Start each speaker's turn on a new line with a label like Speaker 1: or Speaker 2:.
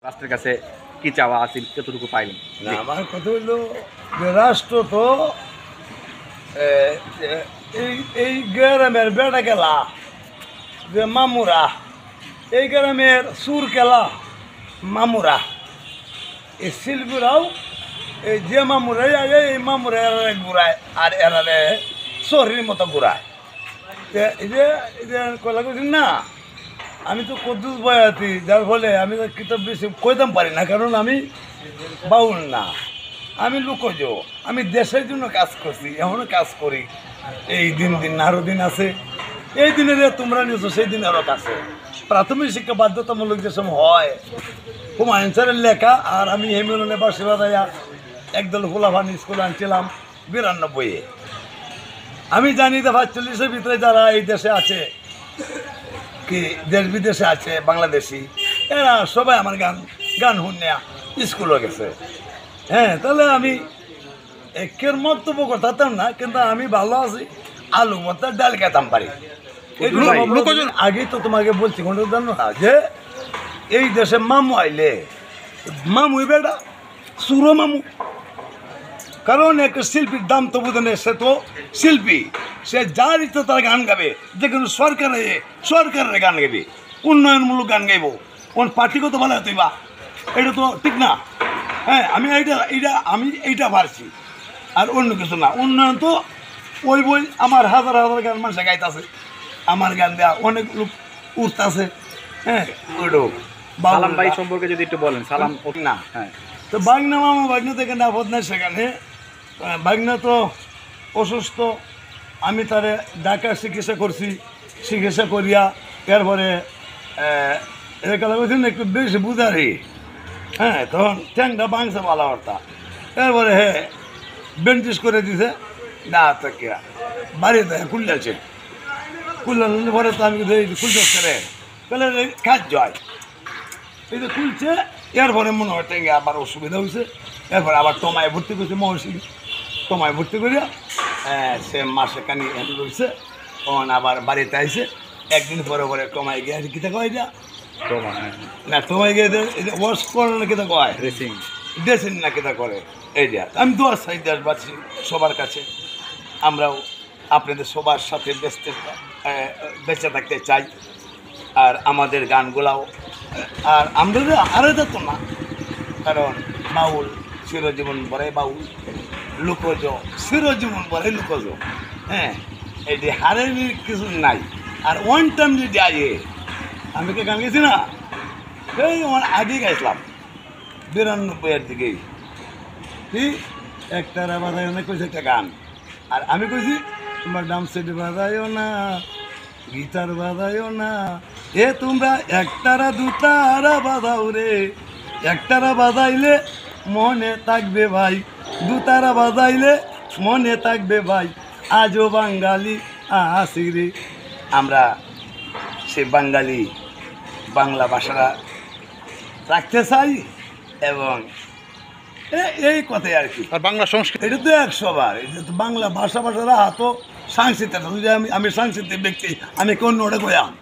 Speaker 1: রাষ্ট্রের কাছে কি চাওয়া আছে কতটুকু পাইলেন?
Speaker 2: না, আমার কথা হইলো যে রাষ্ট্র তো এই এই গ্রামের বেড়া গেলা যে মামুরা, এই গ্রামের সুর গেলা মামুরা, এই শিল্পীরাও এই যে মামুরাই আগে এই মামুরা এরা ঘুরায় আর এরারে শহরের মতো ঘুরায়। এই যে কলা করছি না, আমি তো কদ্দুস বয়াতি, যার ফলে আমি তো কিতাব বেশি কইতাম পারি না, কারণ আমি বাউল না, আমি লোকজ, আমি দেশের জন্য কাজ করছি, এখনও কাজ করি। এই দিন আরও দিন আছে, এই দিনের তোমরা নিয়েছো সেই দিন আরও কাছে। প্রাথমিক শিক্ষা বাধ্যতামূলক যে সময় হয় হুমায়ুন স্যারের লেখা, আর আমি হেমিলনে বাসিবাদাইয়া একদল ফুলাফান স্কুল আনছিলাম 92-এ। আমি জানি যে 45-এর ভিতরে যারা এই দেশে আছে, কি দেশ বিদেশে আছে বাংলাদেশি, এরা সবাই আমার গান শুনিয়া স্কুলে গেছে। হ্যাঁ, তাহলে আমি একের মন্তব্য করতাম না, কিন্তু আমি ভালো আছি, আলু মতো ডাল খেতাম পারি। আগেই তো তোমাকে বলছি জানো না যে এই দেশে মামু আইলে মামু বেটা সুরো মামু, কারণ একটা শিল্পীর দাম তো বুঝে নেই, সে তো শিল্পী, সে যার ইচ্ছে তার গান গাবে, যে কোনো সরকারের গান গাবে, উন্নয়নমূলক গান গাইব, কোন পার্টিগত বলে তুই বা এটা তো ঠিক না। হ্যাঁ, আমি এইটা পারছি, আর অন্য কিছু না। উন্নয়ন তো ওই বই আমার হাজার গান মানুষে গাইতেছে, আমার গান দেওয়া অনেক লোক উঠতেছে। হ্যাঁ, ওইটাও
Speaker 1: সালাম ভাই সম্পর্কে যদি একটু বলেন। সালাম
Speaker 2: না, হ্যাঁ, তো বাগনা মামা বাগনা থেকে আপদ নাই সেখানে। বাগনা তো অসুস্থ, আমি তারে ঢাকা চিকিৎসা করছি, চিকিৎসা করিয়া এরপরে এলাকা বলছি না একটু বেশি বুঝারি। হ্যাঁ, তখন ট্যাংটা ভাঙছে ভালো হরতা, এরপরে হ্যাঁ বেন্টিস করে দিছে না থেকে বাড়িতে খুললেছে। খুললে পরে তো আমি খুলতে করে তাহলে কাজ যায়, এই যে খুলছে, এরপরে মনে হয় ট্যাঙ্গে আবার অসুবিধা হয়েছে। এরপরে আবার টমায় ভর্তি করছে, মহর্ষি টমায় ভর্তি করিয়া সে মাসে কানি রয়েছে। তখন আবার বাড়িতে আইসে, একদিন পরে টমায় গিয়ে কিতা কয় যা না, টমায় গিয়ে ওয়াশ করে না কিতা কয় ড্রেসিং না কিতা করে। এই যে আমি দোয়ার চাই দেশবাসী সবার কাছে, আমরাও আপনাদের সবার সাথে বেঁচে থাকতে চাই, আর আমাদের গানগুলাও আর আমরা আলাদা তো না, কারণ বাউল চিরজীবন পরে বাউল, লোকজ চিরজীবন পরে লোকজ। হ্যাঁ, এটি হারের কিছু নাই। আর ওয়ান টাইম যদি আগে আমি কে গান গেছি না, এই আমার আগে গাইছিলাম 92-এর দিকেই, ঠিক একটারা বাজায় না কইছে একটা গান, আর আমি কইছি তোমার ডাম সেট বাজায়ও না, গিটার বাজায়ও না, এ তোমরা একটারা দুটারা বাজাও রে, একটারা বাজাইলে মনে থাকবে ভাই, দুটারা বাজাইলে মনে থাকবে ভাই, আজও বাঙালি আসি রে। আমরা সে বাঙালি বাংলা ভাষাটা রাখতে চাই, এবং এই কথাই আর কি।
Speaker 1: আর বাংলা সংস্কৃতি
Speaker 2: এটা তো 100বার, এটা তো বাংলা ভাষারা হাতো সাংস্কৃতিক। আমি সাংস্কৃতিক ব্যক্তি, আমি কোন ওটা কয়াম।